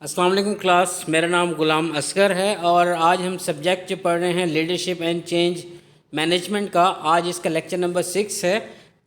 अस्सलाम वालेकुम क्लास, मेरा नाम गुलाम असगर है और आज हम सब्जेक्ट जो पढ़ रहे हैं लीडरशिप एंड चेंज मैनेजमेंट का। आज इसका लेक्चर नंबर 6 है।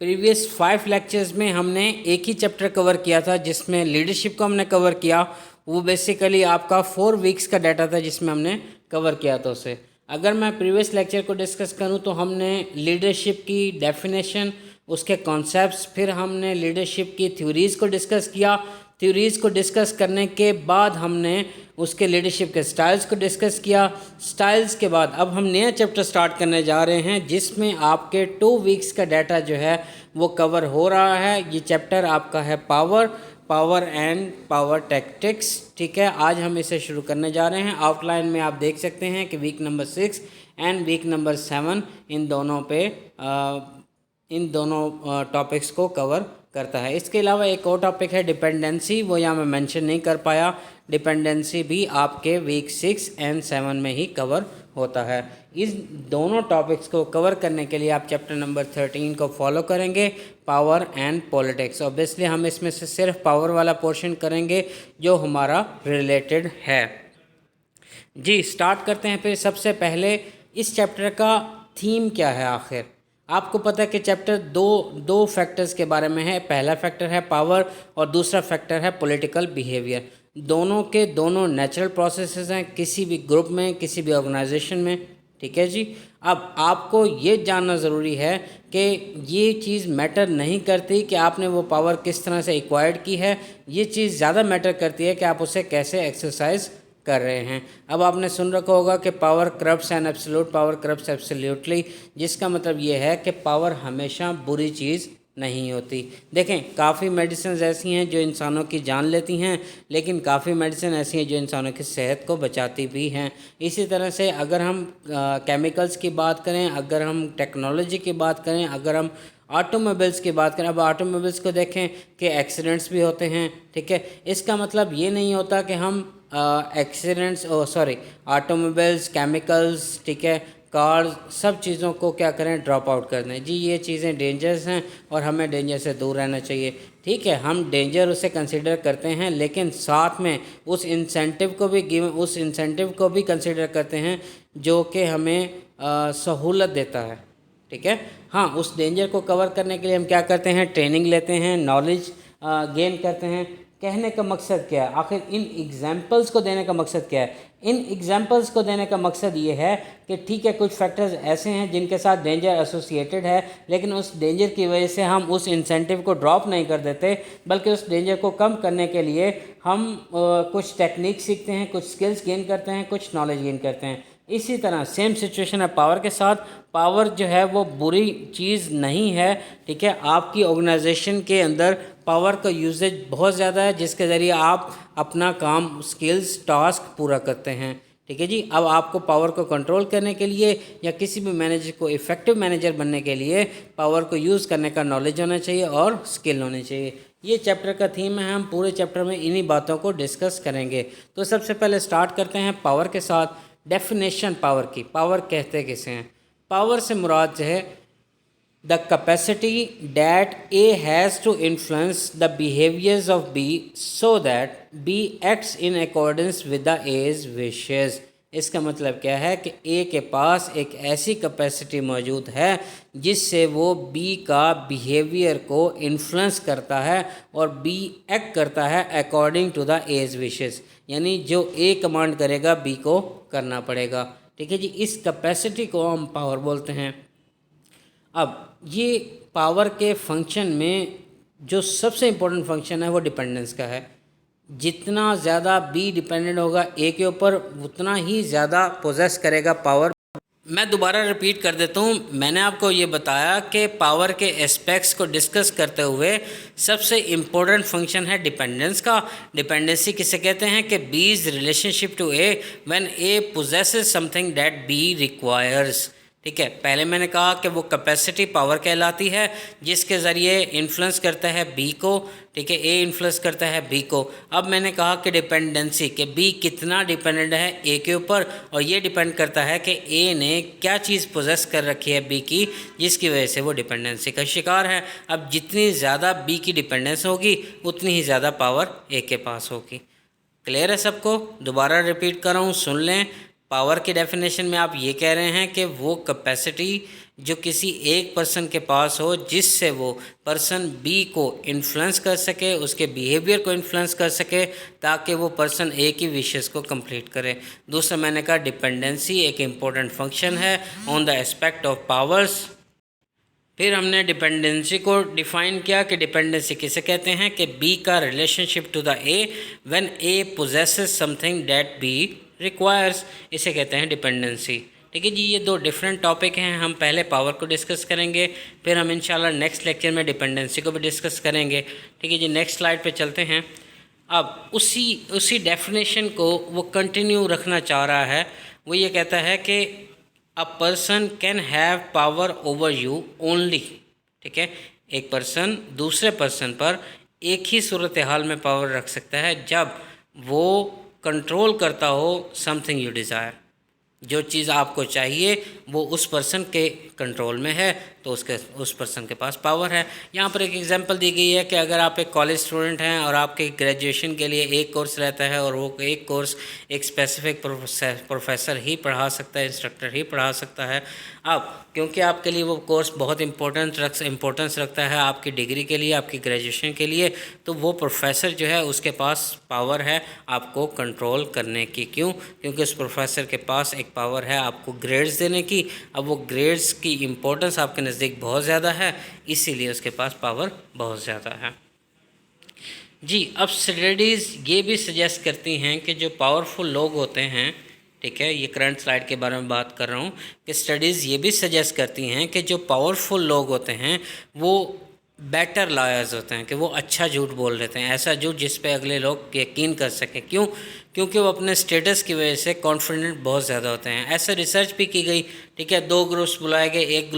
प्रीवियस 5 लेक्चर्स में हमने एक ही चैप्टर कवर किया था जिसमें लीडरशिप को हमने कवर किया। वो बेसिकली आपका 4 वीक्स का डाटा था जिसमें हमने कवर किया था उसे। अगर मैं प्रीवियस लेक्चर को डिस्कस करूं तो हमने लीडरशिप की डेफिनेशन, उसके कॉन्सेप्ट्स, फिर हमने लीडरशिप की थ्योरीज़ को डिस्कस किया। थ्योरीज़ को डिस्कस करने के बाद हमने उसके लीडरशिप के स्टाइल्स को डिस्कस किया। स्टाइल्स के बाद अब हम नया चैप्टर स्टार्ट करने जा रहे हैं जिसमें आपके 2 वीक्स का डाटा जो है वो कवर हो रहा है। ये चैप्टर आपका है पावर एंड पावर टैक्टिक्स। ठीक है, आज हम इसे शुरू करने जा रहे हैं। आउटलाइन में आप देख सकते हैं कि week number 6 and week number 7 इन दोनों टॉपिक्स को कवर करता है। इसके अलावा एक और टॉपिक है डिपेंडेंसी, वो यहाँ मैं मेंशन नहीं कर पाया। डिपेंडेंसी भी आपके वीक 6 एंड 7 में ही कवर होता है। इस दोनों टॉपिक्स को कवर करने के लिए आप चैप्टर नंबर 13 को फॉलो करेंगे, पावर एंड पॉलिटिक्स। ऑब्वियसली हम इसमें से सिर्फ पावर वाला पोर्शन करेंगे जो हमारा रिलेटेड है। जी, स्टार्ट करते हैं। फिर सबसे पहले इस चैप्टर का थीम क्या है आखिर। आपको पता है कि चैप्टर दो फैक्टर्स के बारे में है। पहला फैक्टर है पावर और दूसरा फैक्टर है पॉलिटिकल बिहेवियर। दोनों के दोनों नेचुरल प्रोसेसेस हैं किसी भी ग्रुप में, किसी भी ऑर्गेनाइजेशन में। ठीक है जी। अब आपको ये जानना ज़रूरी है कि ये चीज़ मैटर नहीं करती कि आपने वो पावर किस तरह से एक्वायर्ड की है। ये चीज़ ज़्यादा मैटर करती है कि आप उसे कैसे एक्सरसाइज कर रहे हैं। अब आपने सुन रखा होगा कि power corrupts and absolute power corrupts absolutely, जिसका मतलब ये है कि पावर हमेशा बुरी चीज़ नहीं होती। देखें, काफ़ी मेडिसिन ऐसी हैं जो इंसानों की जान लेती हैं, लेकिन काफ़ी मेडिसिन ऐसी हैं जो इंसानों की सेहत को बचाती भी हैं। इसी तरह से अगर हम केमिकल्स की बात करें, अगर हम टेक्नोलॉजी की बात करें, अगर हम ऑटोमोबाइल्स की बात करें, अब ऑटोमोबाइल्स को देखें कि एक्सीडेंट्स भी होते हैं। ठीक है, इसका मतलब ये नहीं होता कि हम ऑटोमोबाइल्स, केमिकल्स, ठीक है, कार्स, सब चीज़ों को क्या करें, ड्रॉप आउट कर दें। जी, ये चीज़ें डेंजरस हैं और हमें डेंजर से दूर रहना चाहिए। ठीक है, हम डेंजर उसे कंसिडर करते हैं, लेकिन साथ में उस इंसेंटिव को भी कंसिडर करते हैं जो कि हमें सहूलत देता है। ठीक है, हाँ, उस डेंजर को कवर करने के लिए हम क्या करते हैं, ट्रेनिंग लेते हैं, नॉलेज गेन करते हैं। कहने का मकसद क्या है आखिर, इन एग्जाम्पल्स को देने का मकसद क्या है? इन एग्जाम्पल्स को देने का मकसद ये है कि ठीक है, कुछ फैक्टर्स ऐसे हैं जिनके साथ डेंजर एसोसिएटेड है, लेकिन उस डेंजर की वजह से हम उस इंसेंटिव को ड्रॉप नहीं कर देते, बल्कि उस डेंजर को कम करने के लिए हम कुछ टेक्निक सीखते हैं, कुछ स्किल्स गेन करते हैं, कुछ नॉलेज गेन करते हैं। इसी तरह सेम सिचुएशन है पावर के साथ। पावर जो है वो बुरी चीज़ नहीं है। ठीक है, आपकी ऑर्गेनाइजेशन के अंदर पावर का यूजेज बहुत ज़्यादा है जिसके ज़रिए आप अपना काम, स्किल्स, टास्क पूरा करते हैं। ठीक है जी। अब आपको पावर को कंट्रोल करने के लिए या किसी भी मैनेजर को इफ़ेक्टिव मैनेजर बनने के लिए पावर को यूज़ करने का नॉलेज होना चाहिए और स्किल होनी चाहिए। ये चैप्टर का थीम है। हम पूरे चैप्टर में इन्हीं बातों को डिस्कस करेंगे। तो सबसे पहले स्टार्ट करते हैं पावर के साथ। डेफिनेशन पावर की। पावर कहते किसे हैं? पावर से मुराद जो है the capacity that A has to influence the behaviours of B so that B acts in accordance with the A's wishes. इसका मतलब क्या है कि ए के पास एक ऐसी कैपेसिटी मौजूद है जिससे वो बी का बिहेवियर को इन्फ्लुएंस करता है और बी एक्ट करता है according to the A's wishes, यानी जो ए कमांड करेगा बी को करना पड़ेगा। ठीक है जी, इस कैपेसिटी को हम पावर बोलते हैं। अब ये पावर के फंक्शन में जो सबसे इम्पोर्टेंट फंक्शन है वो डिपेंडेंस का है। जितना ज़्यादा बी डिपेंडेंट होगा ए के ऊपर, उतना ही ज़्यादा पोजेस करेगा पावर। मैं दोबारा रिपीट कर देता हूँ। मैंने आपको ये बताया कि पावर के एस्पेक्ट्स को डिस्कस करते हुए सबसे इम्पोर्टेंट फंक्शन है डिपेंडेंस का। डिपेंडेंसी किसे कहते हैं कि B is relationship to A when A possesses something that B requires. ठीक है, पहले मैंने कहा कि वो कैपेसिटी पावर कहलाती है जिसके ज़रिए इन्फ्लुएंस करता है बी को। ठीक है, ए इन्फ्लुएंस करता है बी को। अब मैंने कहा कि डिपेंडेंसी, कि बी कितना डिपेंडेंट है ए के ऊपर, और ये डिपेंड करता है कि ए ने क्या चीज़ पोजेस कर रखी है बी की, जिसकी वजह से वो डिपेंडेंसी का शिकार है। अब जितनी ज़्यादा बी की डिपेंडेंस होगी उतनी ही ज़्यादा पावर ए के पास होगी। क्लियर है सबको? दोबारा रिपीट कर रहा हूँ, सुन लें। पावर की डेफिनेशन में आप ये कह रहे हैं कि वो कैपेसिटी जो किसी एक पर्सन के पास हो जिससे वो पर्सन बी को इन्फ्लुएंस कर सके, उसके बिहेवियर को इन्फ्लुएंस कर सके ताकि वो पर्सन ए की विशेस को कंप्लीट करे। दूसरा मैंने कहा डिपेंडेंसी एक इम्पोर्टेंट फंक्शन है on the aspect of powers. फिर हमने डिपेंडेंसी को डिफ़ाइन किया कि डिपेंडेंसी किसे कहते हैं कि बी का relationship to the A when A possesses something that B requires, इसे कहते हैं डिपेंडेंसी। ठीक है जी, ये दो डिफरेंट टॉपिक हैं। हम पहले पावर को डिस्कस करेंगे, फिर हम इंशाल्लाह नेक्स्ट लेक्चर में डिपेंडेंसी को भी डिस्कस करेंगे। ठीक है जी, नेक्स्ट स्लाइड पे चलते हैं। अब उसी डेफिनेशन को वो कंटिन्यू रखना चाह रहा है। वो ये कहता है कि a person can have power over you only. ठीक है, एक पर्सन दूसरे पर्सन पर एक ही सूरत हाल में पावर रख सकता है जब वो कंट्रोल करता हो समथिंग यू डिज़ायर। जो चीज़ आपको चाहिए वो उस पर्सन के कंट्रोल में है तो उस पर्सन के पास पावर है। यहाँ पर एक एग्जांपल दी गई है कि अगर आप एक कॉलेज स्टूडेंट हैं और आपके ग्रेजुएशन के लिए एक कोर्स रहता है और वो एक कोर्स एक स्पेसिफिक प्रोफेसर ही पढ़ा सकता है, इंस्ट्रक्टर ही पढ़ा सकता है। अब क्योंकि आपके लिए वो कोर्स बहुत इम्पोर्टेंस रखता है आपकी डिग्री के लिए, आपकी ग्रेजुएशन के लिए, तो वो प्रोफेसर जो है उसके पास पावर है आपको कंट्रोल करने की। क्यों? क्योंकि उस प्रोफेसर के पास एक पावर है आपको ग्रेड्स देने की। अब वो ग्रेड्स की इम्पोर्टेंस आपके नज़दीक बहुत ज़्यादा है, इसीलिए उसके पास पावर बहुत ज़्यादा है जी। अब स्टडीज़ ये भी सजेस्ट करती हैं कि जो पावरफुल लोग होते हैं, ठीक है, ये करंट स्लाइड के बारे में बात कर रहा हूँ, कि स्टडीज़ ये भी सजेस्ट करती हैं कि जो पावरफुल लोग होते हैं वो बेटर लायर्स होते हैं, कि वो अच्छा झूठ बोल देते हैं, ऐसा झूठ जिस पे अगले लोग यकीन कर सकें। क्यों? क्योंकि वो अपने स्टेटस की वजह से कॉन्फिडेंट बहुत ज़्यादा होते हैं। ऐसे रिसर्च भी की गई। ठीक है, दो ग्रुप्स बुलाए गए, एक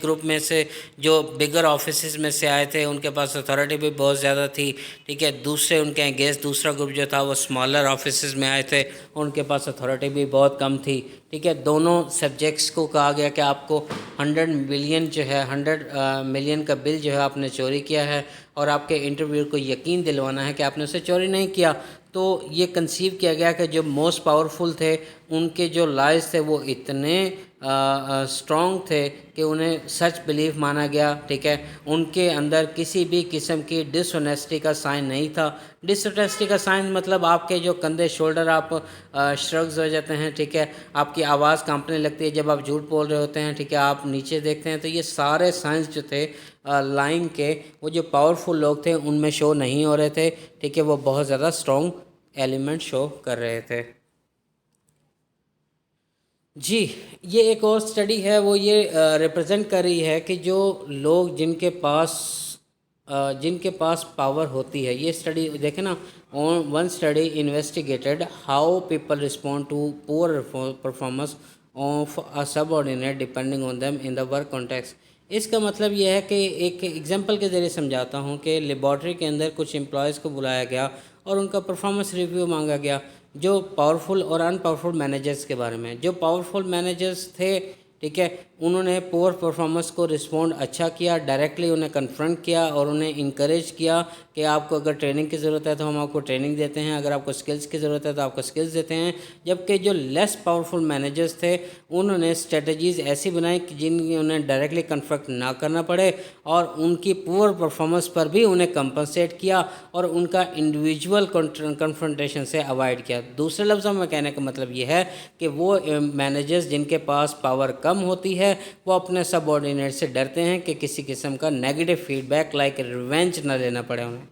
ग्रुप में से जो बिगर ऑफिस में से आए थे उनके पास अथॉरिटी भी बहुत ज़्यादा थी। ठीक है, दूसरे उनके अगेंस्ट दूसरा ग्रुप जो था वो स्मॉलर ऑफिस में आए थे, उनके पास अथॉरिटी भी बहुत कम थी। ठीक है, दोनों सब्जेक्ट्स को कहा गया कि आपको 100 मिलियन जो है 100 मिलियन का बिल जो है आपने चोरी किया है और आपके इंटरव्यू को यकीन दिलवाना है कि आपने उसे चोरी नहीं किया। तो ये कंसीव किया गया कि जो मोस्ट पावरफुल थे उनके जो लाइज थे वो इतने स्ट्रॉन्ग थे कि उन्हें सच बिलीव माना गया। ठीक है, उनके अंदर किसी भी किस्म की डिसऑनेस्टी का साइन नहीं था। डिसऑनेस्टी का साइन मतलब आपके जो कंधे शोल्डर आप श्रग्स हो जाते हैं। ठीक है, आपकी आवाज़ कांपने लगती है जब आप झूठ बोल रहे होते हैं। ठीक है, आप नीचे देखते हैं तो ये सारे साइंस जो थे लाइन के, वो जो पावरफुल लोग थे उनमें शो नहीं हो रहे थे। ठीक है, वो बहुत ज़्यादा स्ट्रॉन्ग एलिमेंट शो कर रहे थे जी। ये एक और स्टडी है, वो ये रिप्रेजेंट कर रही है कि जो लोग जिनके पास पावर होती है, ये स्टडी देखें ना, one study investigated how people respond to poor performance of a subordinate depending on them in the work context. इसका मतलब यह है कि एक एग्जांपल के ज़रिए समझाता हूँ कि लेबॉर्ट्री के अंदर कुछ एम्प्लॉयज़ को बुलाया गया और उनका परफॉर्मेंस रिव्यू मांगा गया, जो पावरफुल और अनपावरफुल मैनेजर्स के बारे में। जो पावरफुल मैनेजर्स थे, ठीक है, उन्होंने पुअर परफॉर्मेंस को रिस्पॉन्ड अच्छा किया, डायरेक्टली उन्हें कन्फ्रंट किया और उन्हें इंकरेज किया कि आपको अगर ट्रेनिंग की ज़रूरत है तो हम आपको ट्रेनिंग देते हैं, अगर आपको स्किल्स की ज़रूरत है तो आपको स्किल्स देते हैं। जबकि जो लेस पावरफुल मैनेजर्स थे उन्होंने स्ट्रेटजीज़ ऐसी बनाई कि जिनकी उन्हें डायरेक्टली कन्फ्रंट ना करना पड़े और उनकी पुअर परफॉर्मेंस पर भी उन्हें कंपनसेट किया और उनका इंडिविजुअल कन्फ्रंटेशन से अवॉइड किया। दूसरे लफ्ज़ों में कहने का मतलब ये है कि वो मैनेजर्स जिनके पास पावर कम होती है वो अपने सबऑर्डिनेट से डरते हैं कि किसी किस्म का नेगेटिव फीडबैक लाइक रिवेंज न लेना पड़े उन्हें।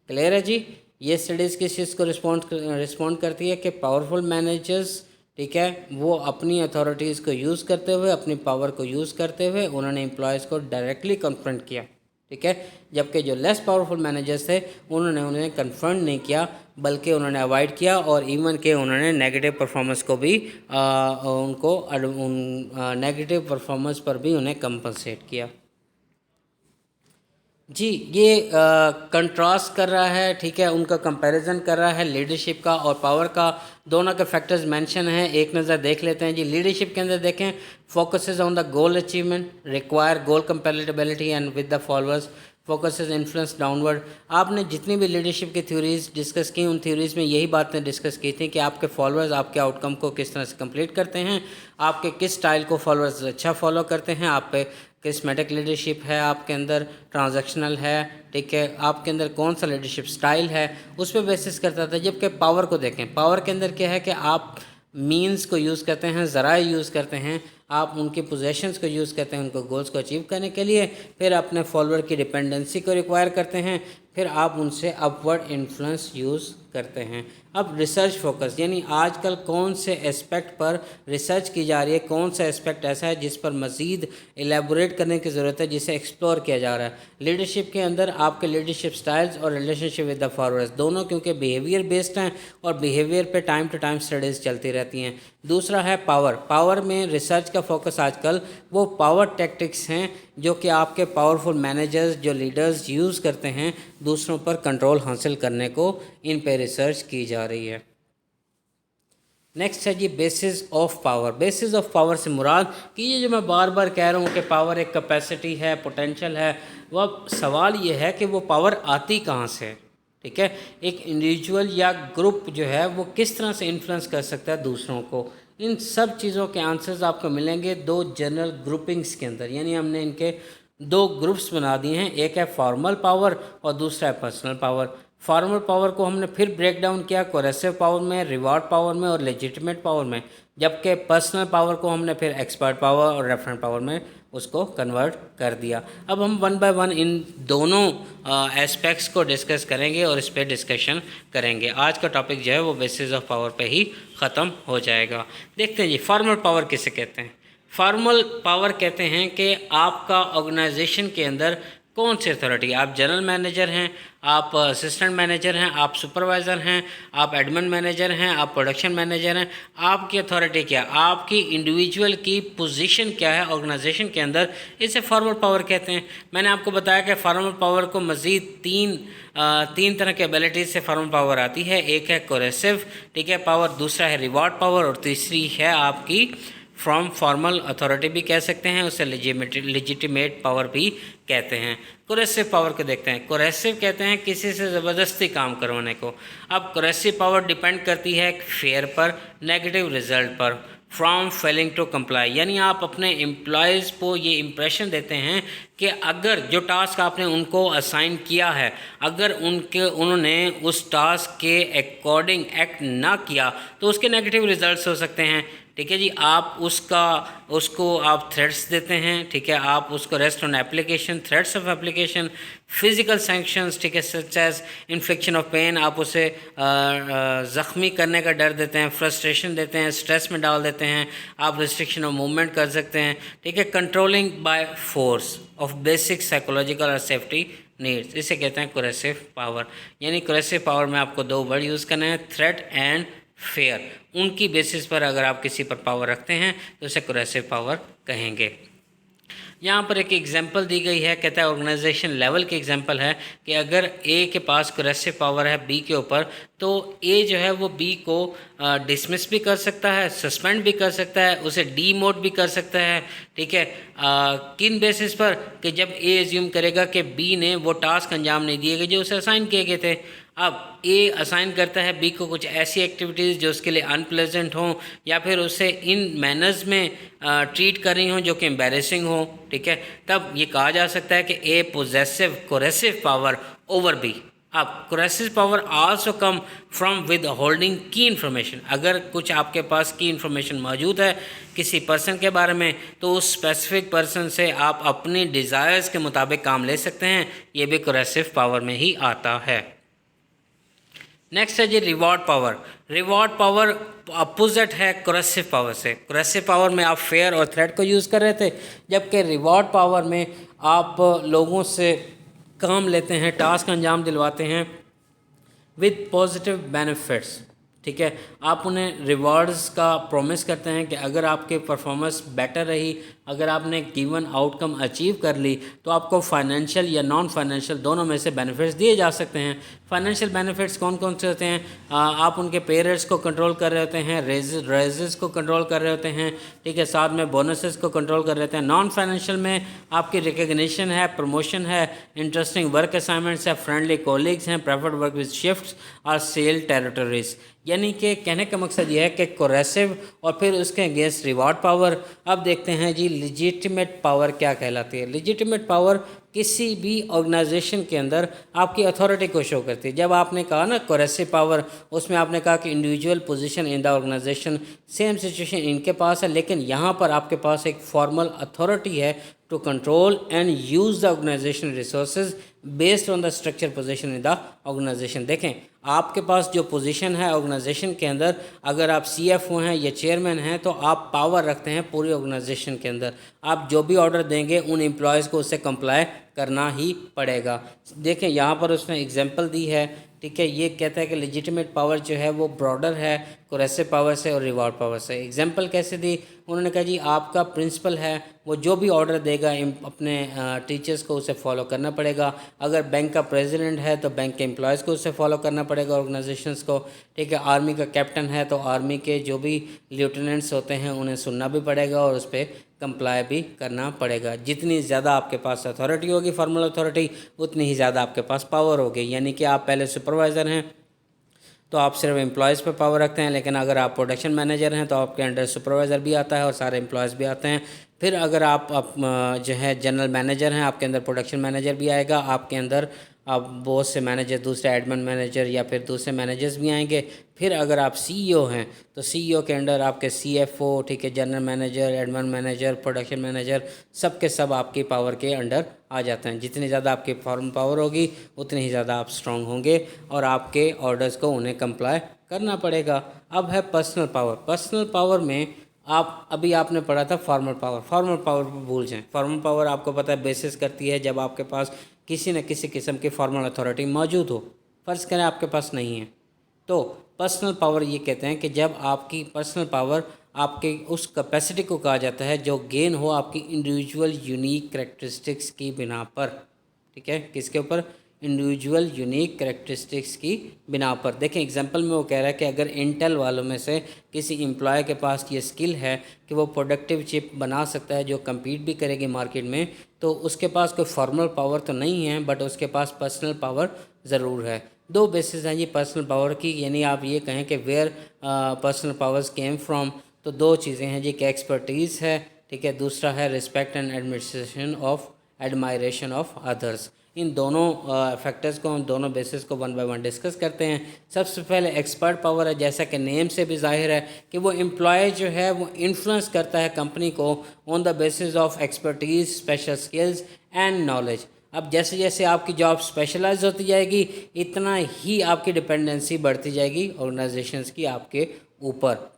क्लियर है जी? ये स्टडीज़ किस चीज़ को रिस्पॉन्ड करती है कि पावरफुल मैनेजर्स, ठीक है, वो अपनी अथॉरिटीज़ को यूज़ करते हुए, अपनी पावर को यूज़ करते हुए उन्होंने एम्प्लॉयज़ को डायरेक्टली कन्फ्रंट किया। ठीक है, जबकि जो लेस पावरफुल मैनेजर्स थे उन्होंने उन्हें कन्फ्रंट नहीं किया बल्कि उन्होंने अवॉइड किया और इवन के उन्होंने नेगेटिव परफॉर्मेंस को भी नेगेटिव परफॉर्मेंस पर भी उन्हें कंपनसेट किया जी। ये कंट्रास्ट कर रहा है, ठीक है, उनका कंपैरिजन कर रहा है लीडरशिप का और पावर का। दोनों के फैक्टर्स मेंशन हैं, एक नज़र देख लेते हैं जी। लीडरशिप के अंदर देखें, focuses on the goal achievement, require goal compatibility and with the followers. Focuses influence downward. आपने जितनी भी लीडरशिप की थ्योरीज डिस्कस की, उन थ्योरीज में यही बातें डिस्कस की थी कि आपके फॉलोअर्स आपके आउटकम को किस तरह से कंप्लीट करते हैं, आपके किस स्टाइल को फॉलोअर्स अच्छा फॉलो करते हैं, आप पे किस्मेटिक लीडरशिप है, आपके अंदर ट्रांजैक्शनल है, ठीक है, आपके अंदर कौन सा लीडरशिप स्टाइल है, उस पर बेसिस करता था। जबकि पावर को देखें, पावर के अंदर क्या है कि आप मीन्स को यूज़ करते हैं, ज़राए यूज़ करते हैं, आप उनकी पोजेशंस को यूज़ करते हैं उनको गोल्स को अचीव करने के लिए, फिर अपने फॉलोअर की डिपेंडेंसी को रिक्वायर करते हैं, फिर आप उनसे अपवर्ड इन्फ्लुएंस यूज़ करते हैं। अब रिसर्च फोकस, यानी आजकल कौन से एस्पेक्ट पर रिसर्च की जा रही है, कौन सा एस्पेक्ट ऐसा है जिस पर मज़ीद एलेबोरेट करने की ज़रूरत है, जिसे एक्सप्लोर किया जा रहा है। लीडरशिप के अंदर आपके लीडरशिप स्टाइल्स और रिलेशनशिप विद द फॉलोअर्स दोनों, क्योंकि बिहेवियर बेस्ड हैं और बिहेवियर पे टाइम टू टाइम स्टडीज़ चलती रहती हैं। दूसरा है पावर। पावर में रिसर्च का फोकस आजकल वो पावर टैक्टिक्स हैं जो कि आपके पावरफुल मैनेजर्स, जो लीडर्स यूज़ करते हैं दूसरों पर कंट्रोल हासिल करने को, इन पे रिसर्च की जा रही है। नेक्स्ट है जी basis of power. Basis of power से मुराद कि ये जो मैं बार बार कह रहा हूँ कि पावर एक कैपेसिटी है, पोटेंशियल है, वह सवाल ये है कि वो पावर आती कहाँ से, ठीक है। एक इंडिविजुअल या ग्रुप जो है वो किस तरह से इन्फ्लुएंस कर सकता है दूसरों को, इन सब चीज़ों के आंसर्स आपको मिलेंगे दो जनरल ग्रुपिंग्स के अंदर। यानी हमने इनके दो ग्रुप्स बना दिए हैं, एक है फॉर्मल पावर और दूसरा है पर्सनल पावर। फॉर्मल पावर को हमने फिर ब्रेक डाउन किया कोरेसिव पावर में, रिवॉर्ड पावर में और लेजिटिमेट पावर में, जबकि पर्सनल पावर को हमने फिर एक्सपर्ट पावर और रेफरेंट पावर में उसको कन्वर्ट कर दिया। अब हम वन बाय वन इन दोनों एस्पेक्ट्स को डिस्कस करेंगे और इस पर डिस्कशन करेंगे। आज का टॉपिक जो है वो बेसिस ऑफ पावर पे ही ख़त्म हो जाएगा। देखते हैं जी फॉर्मल पावर किसे कहते हैं। फॉर्मल पावर कहते हैं कि आपका ऑर्गेनाइजेशन के अंदर कौन सी अथॉरिटी, आप जनरल मैनेजर हैं, आप असिस्टेंट मैनेजर हैं, आप सुपरवाइज़र हैं, आप एडमिन मैनेजर हैं, आप प्रोडक्शन मैनेजर हैं, आपकी अथॉरिटी क्या, आपकी इंडिविजुअल की पोजीशन क्या है ऑर्गेनाइजेशन के अंदर, इसे फॉर्मल पावर कहते हैं। मैंने आपको बताया कि फॉर्मल पावर को मज़ीद तीन तरह के एबिलिटीज़ से फॉर्मल पावर आती है। एक है कोरेसिव, ठीक है, पावर, दूसरा है रिवॉर्ड पावर और तीसरी है आपकी फ्रॉम फॉर्मल अथॉरिटी भी कह सकते हैं, उसे लेजिटिमेट पावर भी कहते हैं। कोरेसिव पावर को देखते हैं। कोरेसिव कहते हैं किसी से ज़बरदस्ती काम करवाने को। अब कोरेसिव पावर डिपेंड करती है फेयर पर, नेगेटिव रिजल्ट पर, फ्रॉम फेलिंग टू कंप्लाई। यानी आप अपने एम्प्लॉयज़ को ये इम्प्रेशन देते हैं कि अगर जो टास्क आपने उनको असाइन किया है, अगर उन्होंने उस टास्क के अकॉर्डिंग एक्ट ना किया तो उसके नेगेटिव रिजल्ट्स हो सकते हैं, ठीक है जी। आप उसको आप थ्रेट्स देते हैं, ठीक है, आप उसको rest on application, threats of application, physical sanctions, ठीक है, such as infection of pain, आप उसे ज़ख्मी करने का डर देते हैं, फ्रस्ट्रेशन देते हैं, स्ट्रेस में डाल देते हैं, आप रिस्ट्रिक्शन ऑफ मूवमेंट कर सकते हैं, ठीक है। Controlling by force of basic psychological और सेफ्टी नीड्स, इसे कहते हैं कोरेसिव पावर। यानी कोरेसिव पावर में आपको दो वर्ड यूज़ करना है, थ्रेट एंड फेयर। उनकी बेसिस पर अगर आप किसी पर पावर रखते हैं तो उसे कोरेसिव पावर कहेंगे। यहाँ पर एक एग्जांपल दी गई है, कहता है ऑर्गेनाइजेशन लेवल की एग्जांपल है कि अगर ए के पास कोरेसिव पावर है बी के ऊपर, तो ए जो है वो बी को डिसमिस भी कर सकता है, सस्पेंड भी कर सकता है, उसे डीमोट भी कर सकता है, ठीक है। किन बेसिस पर, कि जब ए एज्यूम करेगा कि बी ने वो टास्क अंजाम नहीं दिए गए जो उसे असाइन किए गए थे। अब ए असाइन करता है बी को कुछ ऐसी एक्टिविटीज़ जो उसके लिए अनप्लेजेंट हों या फिर उसे इन मैनर्स में ट्रीट कर रही हों जो कि एम्बैरेसिंग हो, ठीक है, तब ये कहा जा सकता है कि A possessive coercive power over B. अब coercive power also come from withholding की इन्फॉर्मेशन। अगर कुछ आपके पास की इन्फॉर्मेशन मौजूद है किसी पर्सन के बारे में, तो उस स्पेसिफिक पर्सन से आप अपनी डिज़ायर्स के मुताबिक काम ले सकते हैं, ये भी कोरेसिव पावर में ही आता है। नेक्स्ट है जी reward power. Reward power opposite है कोरेसिव पावर से। कोरेसिव पावर में आप फेयर और थ्रेट को यूज़ कर रहे थे, जबकि रिवॉर्ड पावर में आप लोगों से काम लेते हैं, टास्क अंजाम दिलवाते हैं विद पॉजिटिव बेनिफिट्स, ठीक है। आप उन्हें रिवॉर्ड्स का प्रॉमिस करते हैं कि अगर आपकी परफॉर्मेंस बेटर रही, अगर आपने गिवन आउटकम अचीव कर ली, तो आपको फाइनेंशियल या नॉन फाइनेंशियल दोनों में से बेनिफिट्स दिए जा सकते हैं। फाइनेंशियल बेनिफिट्स कौन कौन से होते हैं? आप उनके पे रेट्स को कंट्रोल कर रहे होते हैं, रेजेस को कंट्रोल कर रहे होते हैं, ठीक है, साथ में बोनसेस को कंट्रोल कर रहे होते हैं। नॉन फाइनेंशियल में आपकी रिकग्निशन है, प्रमोशन है, इंटरेस्टिंग वर्क असाइनमेंट्स है, फ्रेंडली कॉलीग्स हैं, प्रेफर्ड वर्क विद शिफ्ट्स और सेल टेरिटरीज। यानी कि कहने का मकसद यह है कि कोरेसिव और फिर उसके अगेंस्ट रिवॉर्ड पावर। अब देखते हैं जी लिजिटिमेट पावर क्या कहलाती है। लिजिटिमेट पावर किसी भी ऑर्गेनाइजेशन के अंदर आपकी अथॉरिटी को शो करती है। जब आपने कहा ना कोरेसिव पावर, उसमें आपने कहा कि individual position in the organisation, same situation इनके पास है, लेकिन यहाँ पर आपके पास एक फॉर्मल अथॉरिटी है to control and use the organisation resources based on the structure position in the organisation. देखें, आपके पास जो पोजीशन है ऑर्गेनाइजेशन के अंदर, अगर आप सीएफओ हैं या चेयरमैन हैं, तो आप पावर रखते हैं पूरी ऑर्गेनाइजेशन के अंदर। आप जो भी ऑर्डर देंगे उन एम्प्लॉयज़ को उससे कंप्लाई करना ही पड़ेगा। देखें यहाँ पर उसने एग्जांपल दी है, ठीक है। ये कहता है कि लेजिटिमेट पावर जो है वो ब्रॉडर है कोरेसिव पावर से और रिवॉर्ड पावर से। एग्जांपल कैसे दी? उन्होंने कहा जी आपका प्रिंसिपल है, वो जो भी ऑर्डर देगा अपने टीचर्स को उसे फॉलो करना पड़ेगा। अगर बैंक का प्रेसिडेंट है तो बैंक के एम्प्लॉयज़ को उसे फॉलो करना पड़ेगा, ऑर्गेनाइजेशंस को, ठीक है। आर्मी का कैप्टन है तो आर्मी के जो भी लेफ्टिनेंट्स होते हैं उन्हें सुनना भी पड़ेगा और उस पर कंप्लाई भी करना पड़ेगा। जितनी ज़्यादा आपके पास अथॉरिटी होगी, फॉर्मल अथॉरिटी, उतनी ही ज़्यादा आपके पास पावर होगी। यानी कि आप पहले सुपरवाइज़र हैं तो आप सिर्फ एम्प्लॉयज़ पे पावर रखते हैं, लेकिन अगर आप प्रोडक्शन मैनेजर हैं तो आपके अंडर सुपरवाइज़र भी आता है और सारे एम्प्लॉयज़ भी आते हैं। फिर अगर आप जो है जनरल मैनेजर हैं, आपके अंदर प्रोडक्शन मैनेजर भी आएगा, आपके अंदर आप बहुत से मैनेजर, दूसरे एडमिन मैनेजर या फिर दूसरे मैनेजर्स भी आएंगे। फिर अगर आप सीईओ हैं तो सीईओ के अंडर आपके सीएफओ, ठीक है, general manager, admin manager, production manager, सब के सब आपकी पावर के अंडर आ जाते हैं। जितनी ज़्यादा आपकी फॉर्म पावर होगी उतनी ही ज़्यादा आप स्ट्रांग होंगे और आपके ऑर्डर्स को उन्हें कंप्लाई करना पड़ेगा। अब है पर्सनल पावर। पर्सनल पावर में आप अभी आपने पढ़ा था फॉर्मल पावर। फॉर्मल पावर भूल जाएं। फॉर्मल पावर आपको पता है बेसिस करती है जब आपके पास किसी न किसी किस्म की फॉर्मल अथॉरिटी मौजूद हो। फ़र्ज़ करें आपके पास नहीं है, तो पर्सनल पावर ये कहते हैं कि जब आपकी पर्सनल पावर आपके उस कैपेसिटी को कहा जाता है जो गेन हो आपकी इंडिविजुअल यूनिक करैक्टरिस्टिक्स की बिना पर, ठीक है। किसके ऊपर? इंडिविजुअल यूनिक करैक्टरिस्टिक्स की बिना पर। देखें एग्जांपल में वो कह रहा है कि अगर इंटेल वालों में से किसी एम्प्लॉय के पास ये स्किल है कि वो प्रोडक्टिव चिप बना सकता है जो कम्पीट भी करेगी मार्केट में, तो उसके पास कोई फॉर्मल पावर तो नहीं है बट उसके पास पर्सनल पावर ज़रूर है। दो बेसिस हैं जी पर्सनल पावर की, यानी आप ये कहें कि where personal powers came from, तो दो चीज़ें हैं जी कि एक्सपर्टीज़ है, ठीक है, दूसरा है respect and admiration of others. इन दोनों फैक्टर्स को, हम दोनों बेसिस को वन बाय वन डिस्कस करते हैं। सबसे पहले एक्सपर्ट पावर है, जैसा कि नेम से भी जाहिर है कि वो एम्प्लॉय जो है वो इन्फ्लुएंस करता है कंपनी को on the basis of expertise, special skills and knowledge. अब जैसे जैसे आपकी जॉब स्पेशलाइज होती जाएगी इतना ही आपकी डिपेंडेंसी बढ़ती जाएगी ऑर्गेनाइजेशंस की आपके ऊपर,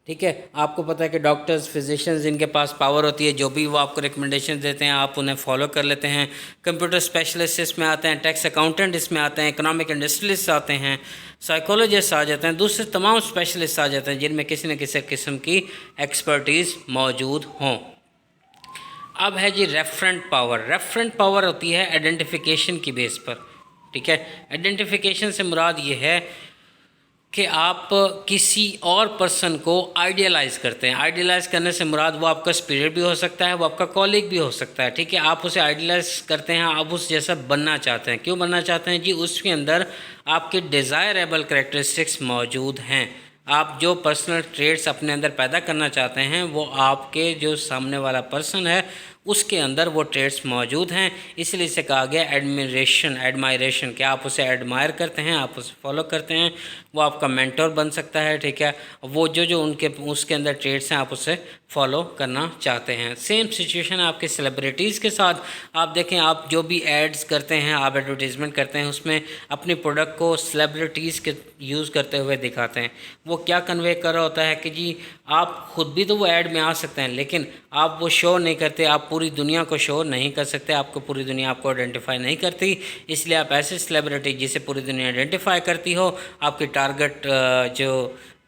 ठीक है। आपको पता है कि डॉक्टर्स, फिजिशियंस, इनके पास पावर होती है, जो भी वो आपको रिकमेंडेशन देते हैं आप उन्हें फॉलो कर लेते हैं। कंप्यूटर स्पेशलिस्ट इसमें आते हैं, टैक्स अकाउंटेंट इसमें आते हैं, इकोनॉमिक इंडस्ट्रियलिस्ट आते हैं, साइकोलॉजिस्ट आ जाते हैं, दूसरे तमाम स्पेशलिस्ट आ जाते हैं जिनमें किसी न किसी किस्म की एक्सपर्टीज़ मौजूद हों। अब है जी रेफरेंट पावर। रेफरेंट पावर होती है आइडेंटिफिकेशन की बेस पर, ठीक है। आइडेंटिफिकेशन से मुराद ये है कि आप किसी और पर्सन को आइडियलाइज़ करते हैं। आइडियलाइज़ करने से मुराद वो आपका स्पिरिट भी हो सकता है, वो आपका कॉलीग भी हो सकता है, ठीक है। आप उसे आइडियलाइज़ करते हैं, आप उस जैसा बनना चाहते हैं। क्यों बनना चाहते हैं जी? उसके अंदर आपके डिज़ायरेबल करैक्टरिस्टिक्स मौजूद हैं। आप जो पर्सनल ट्रेड्स अपने अंदर पैदा करना चाहते हैं वो आपके जो सामने वाला पर्सन है उसके अंदर वो ट्रेड्स मौजूद हैं, इसलिए इसे कहा गया एडमायरेशन, कि आप उसे एडमायर करते हैं, आप उसे फॉलो करते हैं, वो आपका मेंटोर बन सकता है, ठीक है। वो जो उनके उसके अंदर ट्रेड्स हैं आप उसे फॉलो करना चाहते हैं। सेम सिचुएशन है आपके सेलिब्रिटीज़ के साथ। आप देखें, आप जो भी एड्स करते हैं, आप एडवर्टीज़मेंट करते हैं, उसमें अपनी प्रोडक्ट को सेलिब्रिटीज़ के यूज़ करते हुए दिखाते हैं। वो क्या कन्वे कर रहा होता है कि जी आप खुद भी तो वो ऐड में आ सकते हैं, लेकिन आप वो शो नहीं करते, आप पूरी दुनिया को शो नहीं कर सकते, आपको पूरी दुनिया आपको आइडेंटिफाई नहीं करती, इसलिए आप ऐसे सेलिब्रिटी जिसे पूरी दुनिया आइडेंटिफाई करती हो, आपकी टारगेट जो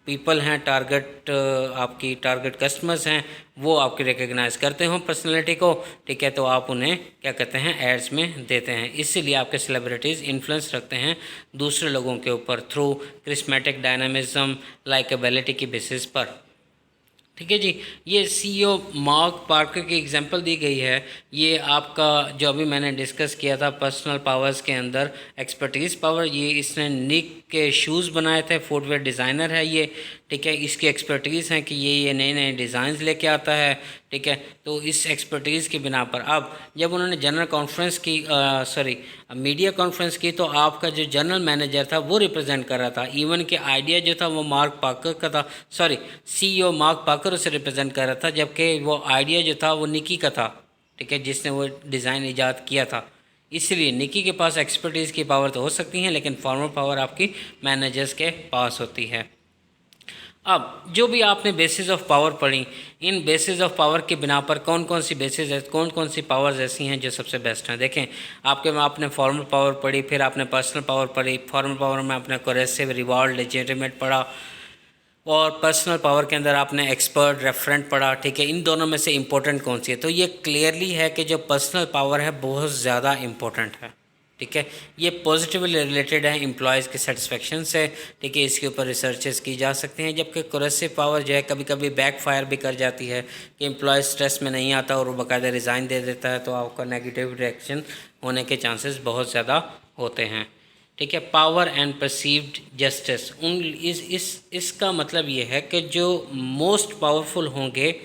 पीपल हैं, टारगेट आपकी टारगेट कस्टमर्स हैं, वो आपकी रिकग्नाइज करते हो पर्सनैलिटी को, ठीक है, तो आप उन्हें क्या कहते हैं एड्स में देते हैं। इसीलिए आपके सेलिब्रिटीज़ इन्फ्लुएंस रखते हैं दूसरे लोगों के ऊपर थ्रू क्रिस्मेटिक डायनामिज्म लाइकेबिलिटी की बेसिस पर, ठीक है जी। ये सीईओ मार्क पार्कर की एग्जांपल दी गई है। ये आपका जो अभी मैंने डिस्कस किया था पर्सनल पावर्स के अंदर एक्सपर्टीज़ पावर, ये इसने निक के शूज़ बनाए थे, फुटवेयर डिज़ाइनर है ये, ठीक है। इसकी एक्सपर्टीज़ है कि ये नए नए डिज़ाइंस लेके आता है, ठीक है। तो इस एक्सपर्टीज़ की बिना पर अब जब उन्होंने जनरल कॉन्फ्रेंस की मीडिया कॉन्फ्रेंस की, तो आपका जो जनरल मैनेजर था वो रिप्रेजेंट कर रहा था, इवन कि आइडिया जो था वो मार्क पार्कर का था, सीईओ मार्क पार्कर उसे रिप्रेजेंट कर रहा था, जबकि वो आइडिया जो था वो निकी का था, ठीक है, जिसने वो डिज़ाइन ईजाद किया था। इसलिए निकी के पास एक्सपर्टीज़ की पावर तो हो सकती है, लेकिन फॉर्मल पावर आपकी मैनेजर्स के पास होती है। अब जो भी आपने बेसिस ऑफ पावर पढ़ी, इन बेसिस ऑफ पावर के बिना पर कौन कौन सी बेसिस है, कौन कौन सी पावर्स ऐसी हैं जो सबसे बेस्ट हैं। देखें, आपने फॉर्मल पावर पढ़ी, फिर आपने पर्सनल पावर पढ़ी, फॉर्मल पावर में आपने कोरेसिव, रिवॉल्ड, लेजिटिमेट पढ़ा, और पर्सनल पावर के अंदर आपने एक्सपर्ट, रेफरेंट पढ़ा, ठीक है। इन दोनों में से इंपॉर्टेंट कौन सी है? तो ये क्लियरली है कि जो पर्सनल पावर है बहुत ज़्यादा इंपॉर्टेंट है, ठीक है। ये पॉजिटिवली रिलेटेड है एम्प्लॉयज़ के सेटिस्फेक्शन से, ठीक है। इसके ऊपर रिसर्चेस की जा सकती हैं, जबकि कोरेसिव पावर जो है कभी कभी बैक फायर भी कर जाती है कि एम्प्लॉय स्ट्रेस में नहीं आता और वो बाकायदा रिज़ाइन दे देता है, तो आपका नेगेटिव रिएक्शन होने के चांसेस बहुत ज़्यादा होते हैं, ठीक है। पावर एंड परसीव्ड जस्टिस, इसका मतलब ये है कि जो मोस्ट पावरफुल होंगे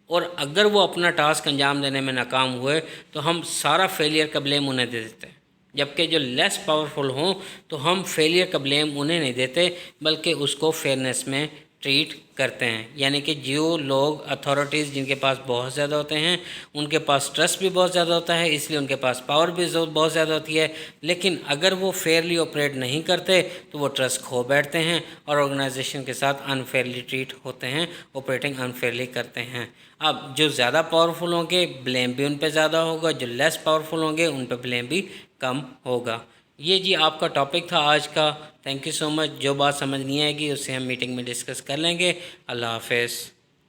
और अगर वो अपना टास्क अंजाम देने में नाकाम हुए तो हम सारा फेलियर का ब्लेम उन्हें दे देते हैं, जबकि जो लेस पावरफुल हों तो हम फेलियर का ब्लेम उन्हें नहीं देते, बल्कि उसको फेयरनेस में ट्रीट करते हैं। यानी कि जो लोग अथॉरिटीज़ जिनके पास बहुत ज़्यादा होते हैं, उनके पास ट्रस्ट भी बहुत ज़्यादा होता है, इसलिए उनके पास पावर भी बहुत ज़्यादा होती है, लेकिन अगर वो फेयरली ऑपरेट नहीं करते तो वो ट्रस्ट खो बैठते हैं और ऑर्गेनाइजेशन के साथ अनफेयरली ट्रीट होते हैं, ऑपरेटिंग अनफेयरली करते हैं। अब जो ज़्यादा पावरफुल होंगे ब्लेम भी उन पर ज़्यादा होगा, जो लेस पावरफुल होंगे उन पर ब्लेम भी कम होगा। ये जी आपका टॉपिक था आज का। Thank you so much. जो बात समझ नहीं आएगी उससे हम मीटिंग में डिस्कस कर लेंगे। अल्लाह हाफ़िज़।